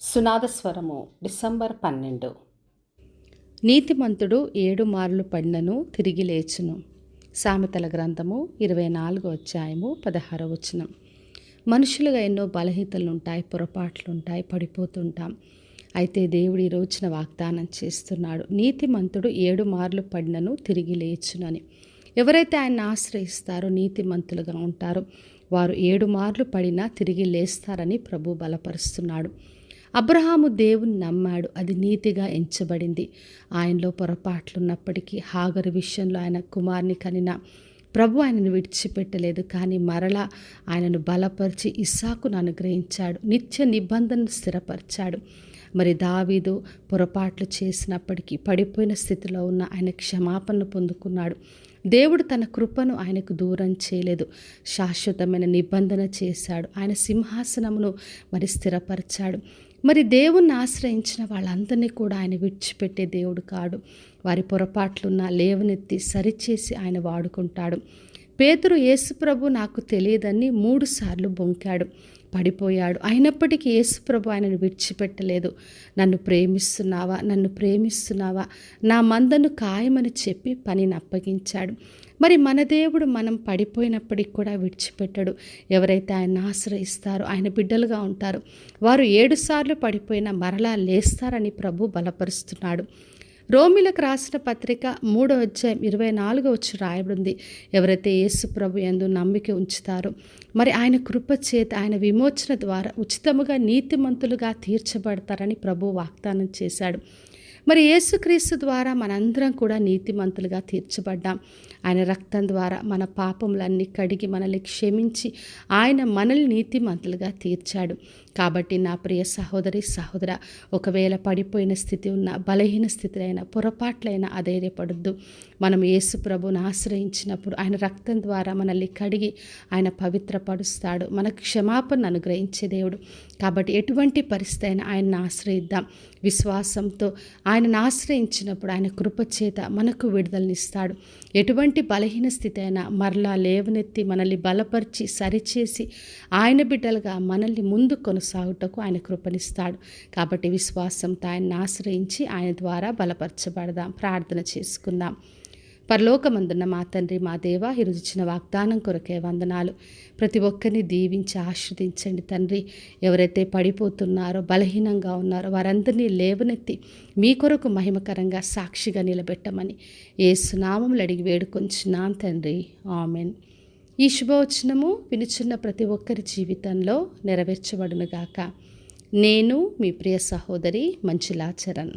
సునాదస్వరము December 12. నీతిమంతుడు 7 మార్లు పడినను తిరిగి లేచును. సామెతల గ్రంథము 24వ అధ్యాయము 16వ వచనం. మనుషులుగా ఎన్నో బలహీనతలుంటాయి, పొరపాట్లుంటాయి, పడిపోతుంటాం. అయితే దేవుడు ఈ రోజున వాగ్దానం చేస్తున్నాడు, నీతిమంతుడు 7 మార్లు పడినను తిరిగి లేచునని. ఎవరైతే ఆయన్ని ఆశ్రయిస్తారో నీతిమంతులుగా ఉంటారో వారు 7 మార్లు పడినా తిరిగి లేస్తారని ప్రభు బలపరుస్తున్నాడు. అబ్రహాము దేవుని నమ్మాడు, అది నీతిగా ఎంచబడింది. ఆయనలో పొరపాట్లున్నప్పటికీ హాగరు విషయంలో ఆయన కుమార్ని కనిన ప్రభు ఆయనను విడిచిపెట్టలేదు, కానీ మరలా ఆయనను బలపరిచి ఇస్సాకును అనుగ్రహించాడు, నిత్య నిబంధనను స్థిరపరిచాడు. మరి దావీదు పొరపాట్లు చేసినప్పటికీ పడిపోయిన స్థితిలో ఉన్న ఆయన క్షమాపణను పొందుకున్నాడు. దేవుడు తన కృపను ఆయనకు దూరం చేయలేదు, శాశ్వతమైన నిబంధన చేశాడు. ఆయన సింహాసనమును మరి స్థిరపరిచాడు. మరి దేవుణ్ణి ఆశ్రయించిన వాళ్ళందరినీ కూడా ఆయన విడిచిపెట్టే దేవుడు కాడు. వారి పొరపాట్లున్న లేవనెత్తి సరిచేసి ఆయన వాడుకుంటాడు. పేతురు యేసుప్రభు నాకు తెలియదని 3 సార్లు బొంకాడు, పడిపోయాడు. అయినప్పటికీ యేసుప్రభు ఆయనను విడిచిపెట్టలేదు. నన్ను ప్రేమిస్తున్నావా, నన్ను ప్రేమిస్తున్నావా, నా మందను కాయమని చెప్పి పనిని అప్పగించాడు. మరి మన దేవుడు మనం పడిపోయినప్పటికి కూడా విడిచిపెట్టడు. ఎవరైతే ఆయన ఆశ్రయిస్తారో ఆయన బిడ్డలుగా ఉంటారు. వారు 7 సార్లు పడిపోయినా మరలా లేస్తారని ప్రభు బలపరుస్తున్నాడు. రోమిలకు రాసిన పత్రిక 3వ అధ్యాయం 24వ వచనం రాయబడింది, ఎవరైతే యేసు ప్రభు యందు నమ్మిక ఉంచుతారో మరి ఆయన కృప చేత ఆయన విమోచన ద్వారా ఉచితముగా నీతిమంతులుగా తీర్చబడతారని ప్రభు వాగ్దానం చేశాడు. మరి యేసుక్రీస్తు ద్వారా మనందరం కూడా నీతిమంతులుగా తీర్చబడ్డాం. ఆయన రక్తం ద్వారా మన పాపములన్నీ కడిగి మనల్ని క్షమించి ఆయన మనల్ని నీతిమంతులుగా తీర్చాడు. కాబట్టి నా ప్రియ సహోదరి సహోదర, ఒకవేళ పడిపోయిన స్థితి ఉన్న, బలహీన స్థితిలైన, పొరపాట్లైనా అధైర్యపడద్దు. మనం యేసు ప్రభువును ఆశ్రయించినప్పుడు ఆయన రక్తం ద్వారా మనల్ని కడిగి ఆయన పవిత్రపరుస్తాడు, మనకు క్షమాపణ అనుగ్రహించే దేవుడు. కాబట్టి ఎటువంటి పరిస్థితి అయినా ఆయన్ని ఆశ్రయిద్దాం. విశ్వాసంతో ఆయనను ఆశ్రయించినప్పుడు ఆయన కృపచేత మనకు విడుదలనిస్తాడు. ఎటువంటి బలహీన స్థితి అయినా మరలా లేవనెత్తి మనల్ని బలపరిచి సరిచేసి ఆయన బిడ్డలుగా మనల్ని ముందు కొనసాగుటకు ఆయన కృపనిస్తాడు. కాబట్టి విశ్వాసంతో ఆయన్ని ఆశ్రయించి ఆయన ద్వారా బలపరచబడదాం. ప్రార్థన చేసుకుందాం. పరలోకమందున్న మా తండ్రి, మా దేవా, ఈరోజు ఇచ్చిన వాగ్దానం కొరకే వందనాలు. ప్రతి ఒక్కరిని దీవించి ఆశ్రదించండి తండ్రి. ఎవరైతే పడిపోతున్నారో, బలహీనంగా ఉన్నారో వారందరినీ లేవనెత్తి మీ కొరకు మహిమకరంగా సాక్షిగా నిలబెట్టమని యేసు నామములో అడిగి వేడుకొంచున్నాం తండ్రి, ఆమెన్. ఈ శుభవచనము వినుచున్న ప్రతి ఒక్కరి జీవితంలో నెరవేర్చబడునుగాక. నేను మీ ప్రియ సహోదరి మంజులా చరణ్.